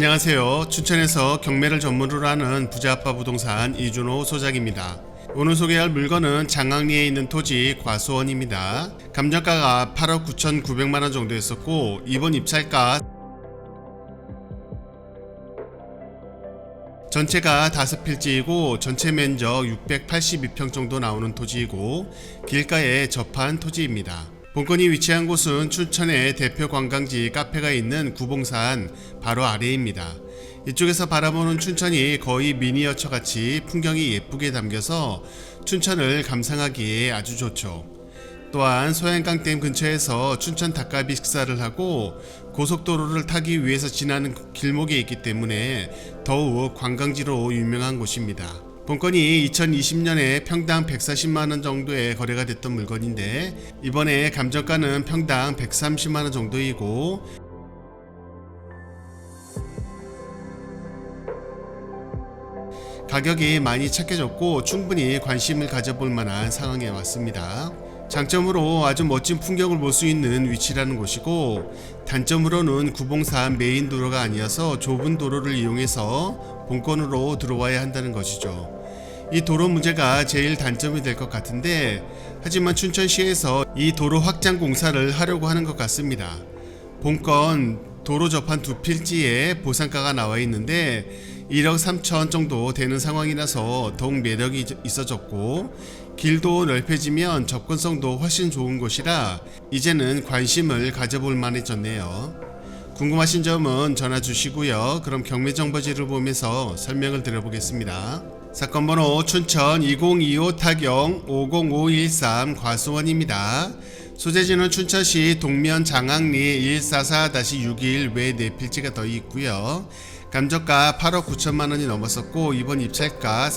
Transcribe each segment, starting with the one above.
안녕하세요. 춘천에서 경매를 전문으로 하는 부자아빠 부동산 이준호 소장입니다. 오늘 소개할 물건은 장항리에 있는 토지 과수원입니다. 감정가가 8억 9,900만원 정도 했었고, 이번 입찰가 전체가 5필지이고 전체 면적 682평 정도 나오는 토지이고 길가에 접한 토지입니다. 본건이 위치한 곳은 춘천의 대표 관광지 카페가 있는 구봉산 바로 아래입니다. 이쪽에서 바라보는 춘천이 거의 미니어처 같이 풍경이 예쁘게 담겨서 춘천을 감상하기에 아주 좋죠. 또한 소양강댐 근처에서 춘천 닭갈비 식사를 하고 고속도로를 타기 위해서 지나는 길목에 있기 때문에 더욱 관광지로 유명한 곳입니다. 본건이 2020년에 평당 140만원 정도의 거래가 됐던 물건인데 이번에 감정가는 평당 130만원 정도이고 가격이 많이 착해졌고 충분히 관심을 가져볼 만한 상황에 왔습니다. 장점으로 아주 멋진 풍경을 볼 수 있는 위치라는 곳이고 단점으로는 구봉산 메인 도로가 아니어서 좁은 도로를 이용해서 본건으로 들어와야 한다는 것이죠. 이 도로 문제가 제일 단점이 될 것 같은데 하지만 춘천시에서 이 도로 확장 공사를 하려고 하는 것 같습니다. 본건 도로 접한 두 필지에 보상가가 나와 있는데 1억 3천 정도 되는 상황이라서 더욱 매력이 있어졌고 길도 넓혀지면 접근성도 훨씬 좋은 곳이라 이제는 관심을 가져볼 만해졌네요. 궁금하신 점은 전화 주시고요. 그럼 경매정보지를 보면서 설명을 드려보겠습니다. 사건번호 춘천 2025 타경 50513 과수원입니다. 소재지는 춘천시 동면 장항리 144-61 외 4필지가 더 있고요. 감정가 8억 9천만원이 넘었었고 이번 입찰가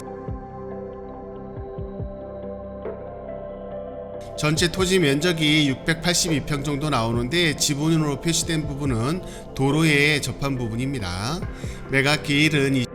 전체 토지 면적이 682평 정도 나오는데 지분으로 표시된 부분은 도로에 접한 부분입니다. 매각 기일은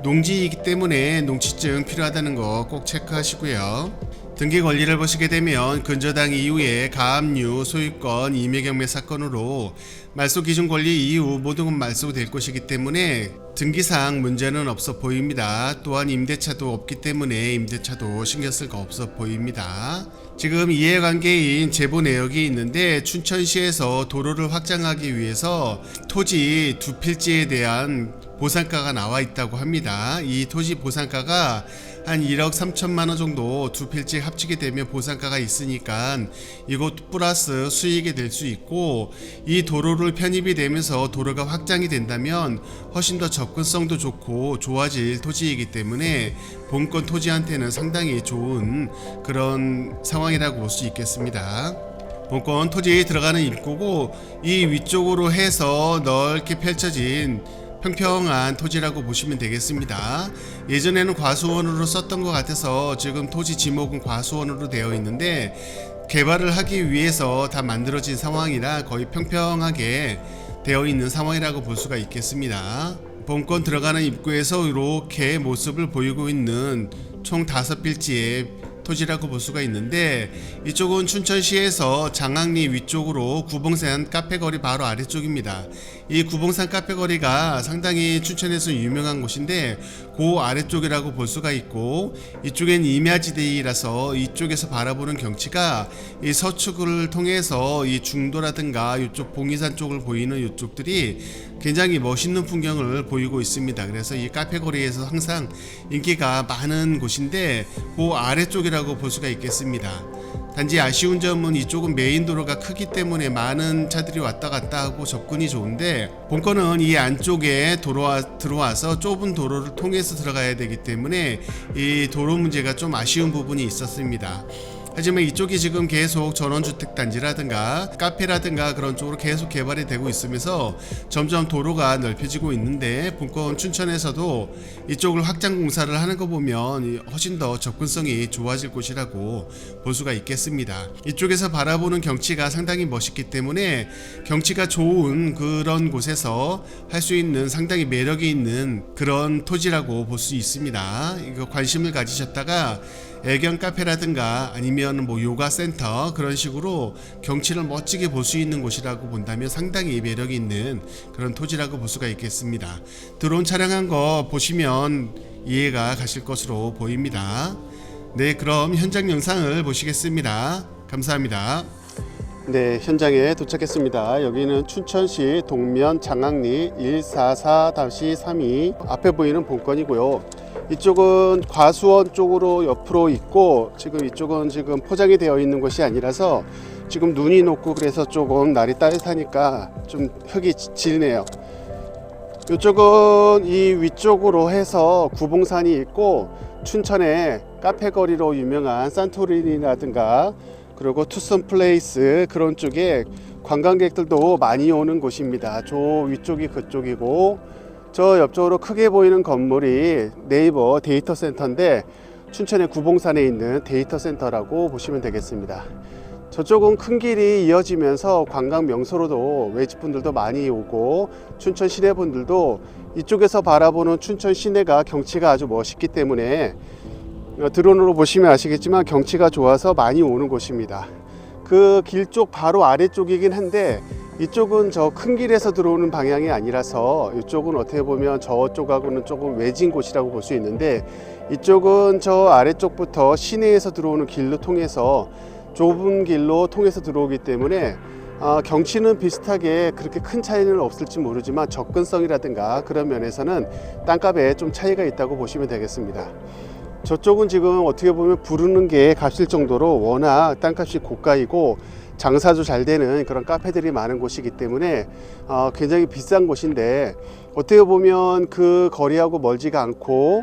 농지이기 때문에 농지증 필요하다는 거 꼭 체크하시고요. 등기 권리를 보시게 되면 근저당 이후에 가압류 소유권 임의경매 사건으로 말소 기준 권리 이후 모든 건 말소될 것이기 때문에 등기상 문제는 없어 보입니다. 또한 임대차도 없기 때문에 임대차도 신경 쓸 거 없어 보입니다. 지금 이해관계인 제보 내역이 있는데 춘천시에서 도로를 확장하기 위해서 토지 두 필지에 대한 보상가가 나와 있다고 합니다. 이 토지 보상가가 한 1억 3천만원 정도 두 필지 합치게 되면 보상가가 있으니까 이것 플러스 수익이 될 수 있고 이 도로를 편입이 되면서 도로가 확장이 된다면 훨씬 더 접근성도 좋고 좋아질 토지이기 때문에 본건 토지한테는 상당히 좋은 그런 상황이라고 볼 수 있겠습니다. 본건 토지에 들어가는 입구고 이 위쪽으로 해서 넓게 펼쳐진 평평한 토지라고 보시면 되겠습니다. 예전에는 과수원으로 썼던 것 같아서 지금 토지 지목은 과수원으로 되어 있는데 개발을 하기 위해서 다 만들어진 상황이라 거의 평평하게 되어 있는 상황이라고 볼 수가 있겠습니다. 본건 들어가는 입구에서 이렇게 모습을 보이고 있는 총 5필지의 토지라고 볼 수가 있는데 이쪽은 춘천시에서 장항리 위쪽으로 구봉산 카페거리 바로 아래쪽입니다. 이 구봉산 카페거리가 상당히 춘천에서 유명한 곳인데 그 아래쪽이라고 볼 수가 있고 이쪽엔 임야지대이라서 이쪽에서 바라보는 경치가 이 서측을 통해서 이 중도라든가 이쪽 봉이산 쪽을 보이는 이쪽들이 굉장히 멋있는 풍경을 보이고 있습니다. 그래서 이 카페거리에서 항상 인기가 많은 곳인데 그 아래쪽이라고 볼 수가 있겠습니다. 단지 아쉬운 점은 이쪽은 메인 도로가 크기 때문에 많은 차들이 왔다 갔다 하고 접근이 좋은데 본건은 이 안쪽에 들어와서 좁은 도로를 통해서 들어가야 되기 때문에 이 도로 문제가 좀 아쉬운 부분이 있었습니다. 하지만 이쪽이 지금 계속 전원주택단지라든가 카페라든가 그런 쪽으로 계속 개발이 되고 있으면서 점점 도로가 넓혀지고 있는데 본건 춘천에서도 이쪽을 확장 공사를 하는 거 보면 훨씬 더 접근성이 좋아질 곳이라고 볼 수가 있겠습니다. 이쪽에서 바라보는 경치가 상당히 멋있기 때문에 경치가 좋은 그런 곳에서 할 수 있는 상당히 매력이 있는 그런 토지라고 볼 수 있습니다. 이거 관심을 가지셨다가 애견 카페라든가 아니면 뭐 요가 센터 그런 식으로 경치를 멋지게 볼 수 있는 곳이라고 본다면 상당히 매력이 있는 그런 토지라고 볼 수가 있겠습니다. 드론 촬영한 거 보시면 이해가 가실 것으로 보입니다. 네, 그럼 현장 영상을 보시겠습니다. 감사합니다. 네, 현장에 도착했습니다. 여기는 춘천시 동면 장항리 144-32 앞에 보이는 본건이고요. 이쪽은 과수원 쪽으로 옆으로 있고, 지금 이쪽은 지금 포장이 되어 있는 곳이 아니라서 지금 눈이 녹고 그래서 조금 날이 따뜻하니까 좀 흙이 질네요. 이쪽은 이 위쪽으로 해서 구봉산이 있고, 춘천의 카페 거리로 유명한 산토리니라든가 그리고 투썸 플레이스 그런 쪽에 관광객들도 많이 오는 곳입니다. 저 위쪽이 그쪽이고, 저 옆쪽으로 크게 보이는 건물이 네이버 데이터 센터인데 춘천의 구봉산에 있는 데이터 센터라고 보시면 되겠습니다. 저쪽은 큰 길이 이어지면서 관광 명소로도 외집분들도 많이 오고, 춘천 시내분들도 이쪽에서 바라보는 춘천 시내가 경치가 아주 멋있기 때문에 드론으로 보시면 아시겠지만 경치가 좋아서 많이 오는 곳입니다. 그 길 쪽 바로 아래쪽이긴 한데 이쪽은 저 큰 길에서 들어오는 방향이 아니라서 이쪽은 어떻게 보면 저쪽하고는 조금 외진 곳이라고 볼 수 있는데, 이쪽은 저 아래쪽부터 시내에서 들어오는 길로 통해서 좁은 길로 통해서 들어오기 때문에 경치는 비슷하게 그렇게 큰 차이는 없을지 모르지만 접근성이라든가 그런 면에서는 땅값에 좀 차이가 있다고 보시면 되겠습니다. 저쪽은 지금 어떻게 보면 부르는 게 값일 정도로 워낙 땅값이 고가이고 장사도 잘 되는 그런 카페들이 많은 곳이기 때문에 굉장히 비싼 곳인데, 어떻게 보면 그 거리하고 멀지가 않고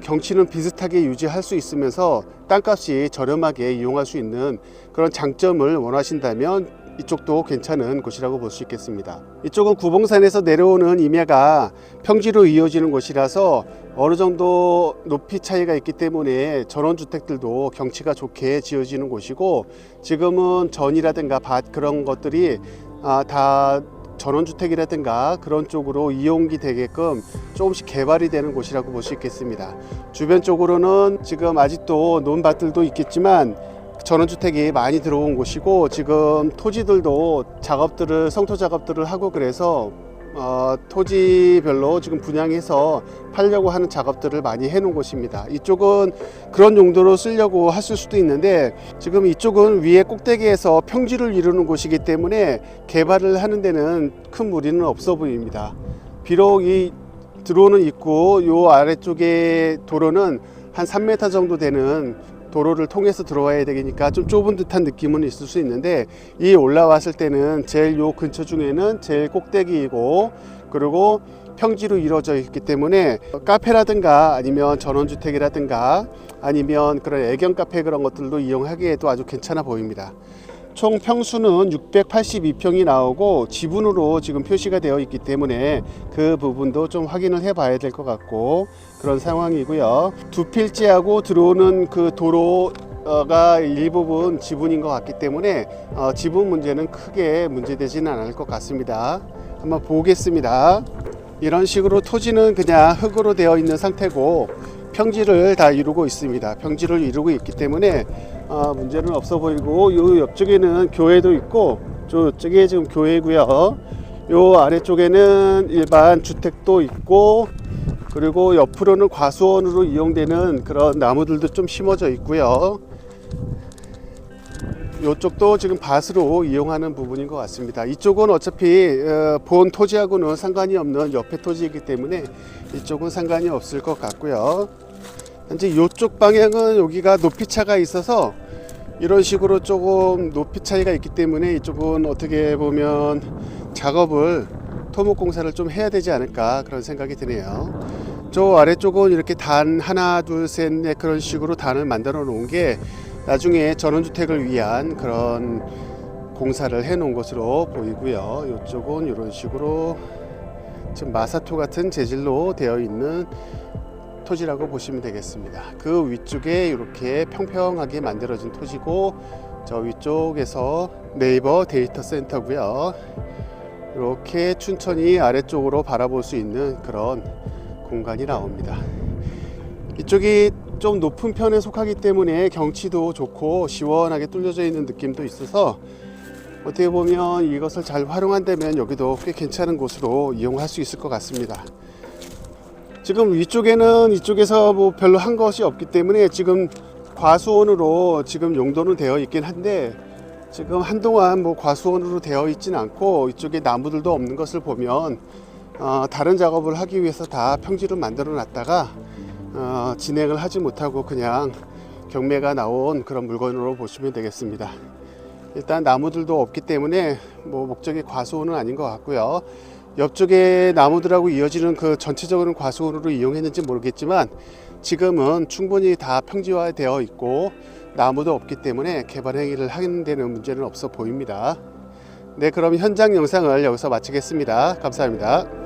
경치는 비슷하게 유지할 수 있으면서 땅값이 저렴하게 이용할 수 있는 그런 장점을 원하신다면 이쪽도 괜찮은 곳이라고 볼 수 있겠습니다. 이쪽은 구봉산에서 내려오는 임야가 평지로 이어지는 곳이라서 어느 정도 높이 차이가 있기 때문에 전원주택들도 경치가 좋게 지어지는 곳이고, 지금은 전이라든가 밭 그런 것들이 다 전원주택이라든가 그런 쪽으로 이용이 되게끔 조금씩 개발이 되는 곳이라고 볼 수 있겠습니다. 주변 쪽으로는 지금 아직도 논밭들도 있겠지만 전원주택이 많이 들어온 곳이고, 지금 토지들도 성토 작업들을 하고 그래서 토지별로 지금 분양해서 팔려고 하는 작업들을 많이 해놓은 곳입니다. 이쪽은 그런 용도로 쓰려고 하실 수도 있는데, 지금 이쪽은 위에 꼭대기에서 평지를 이루는 곳이기 때문에 개발을 하는 데는 큰 무리는 없어 보입니다. 비록 이 들어오는 입구 요 아래쪽에 도로는 한 3m 정도 되는 도로를 통해서 들어와야 되니까 좀 좁은 듯한 느낌은 있을 수 있는데, 이 올라왔을 때는 제일 요 근처 중에는 제일 꼭대기이고, 그리고 평지로 이루어져 있기 때문에 카페라든가 아니면 전원주택이라든가 아니면 그런 애견 카페 그런 것들도 이용하기에도 아주 괜찮아 보입니다. 총 평수는 682평이 나오고 지분으로 지금 표시가 되어 있기 때문에 그 부분도 좀 확인을 해 봐야 될 것 같고, 그런 상황이고요. 두 필지하고 들어오는 그 도로가 일부분 지분인 것 같기 때문에 지분 문제는 크게 문제되지는 않을 것 같습니다. 한번 보겠습니다. 이런 식으로 토지는 그냥 흙으로 되어 있는 상태고 평지를 다 이루고 있습니다. 평지를 이루고 있기 때문에 문제는 없어 보이고, 요 옆쪽에는 교회도 있고, 저쪽에 지금 교회고요. 요 아래쪽에는 일반 주택도 있고, 그리고 옆으로는 과수원으로 이용되는 그런 나무들도 좀 심어져 있고요. 이쪽도 지금 밭으로 이용하는 부분인 것 같습니다. 이쪽은 어차피 본 토지하고는 상관이 없는 옆에 토지이기 때문에 이쪽은 상관이 없을 것 같고요. 현재 이쪽 방향은 여기가 높이차가 있어서 이런 식으로 조금 높이 차이가 있기 때문에 이쪽은 어떻게 보면 작업을 토목공사를 좀 해야 되지 않을까 그런 생각이 드네요. 저 아래쪽은 이렇게 단 하나 둘 셋 넷 그런 식으로 단을 만들어 놓은 게 나중에 전원주택을 위한 그런 공사를 해 놓은 것으로 보이고요. 이쪽은 이런 식으로 지금 마사토 같은 재질로 되어 있는 토지라고 보시면 되겠습니다. 그 위쪽에 이렇게 평평하게 만들어진 토지고, 저 위쪽에서 네이버 데이터 센터고요. 이렇게 춘천이 아래쪽으로 바라볼 수 있는 그런 공간이 나옵니다. 이쪽이 좀 높은 편에 속하기 때문에 경치도 좋고 시원하게 뚫려져 있는 느낌도 있어서 어떻게 보면 이것을 잘 활용한다면 여기도 꽤 괜찮은 곳으로 이용할 수 있을 것 같습니다. 지금 위쪽에는 이쪽에서 뭐 별로 한 것이 없기 때문에 지금 과수원으로 지금 용도는 되어 있긴 한데 지금 한동안 뭐 과수원으로 되어 있진 않고 이쪽에 나무들도 없는 것을 보면 다른 작업을 하기 위해서 다 평지를 만들어 놨다가 진행을 하지 못하고 그냥 경매가 나온 그런 물건으로 보시면 되겠습니다. 일단 나무들도 없기 때문에 뭐 목적이 과수원은 아닌 것 같고요. 옆쪽에 나무들하고 이어지는 그 전체적으로 과수원으로 이용했는지 모르겠지만 지금은 충분히 다 평지화되어 있고 나무도 없기 때문에 개발 행위를 하는 데는 문제는 없어 보입니다. 네, 그럼 현장 영상을 여기서 마치겠습니다. 감사합니다.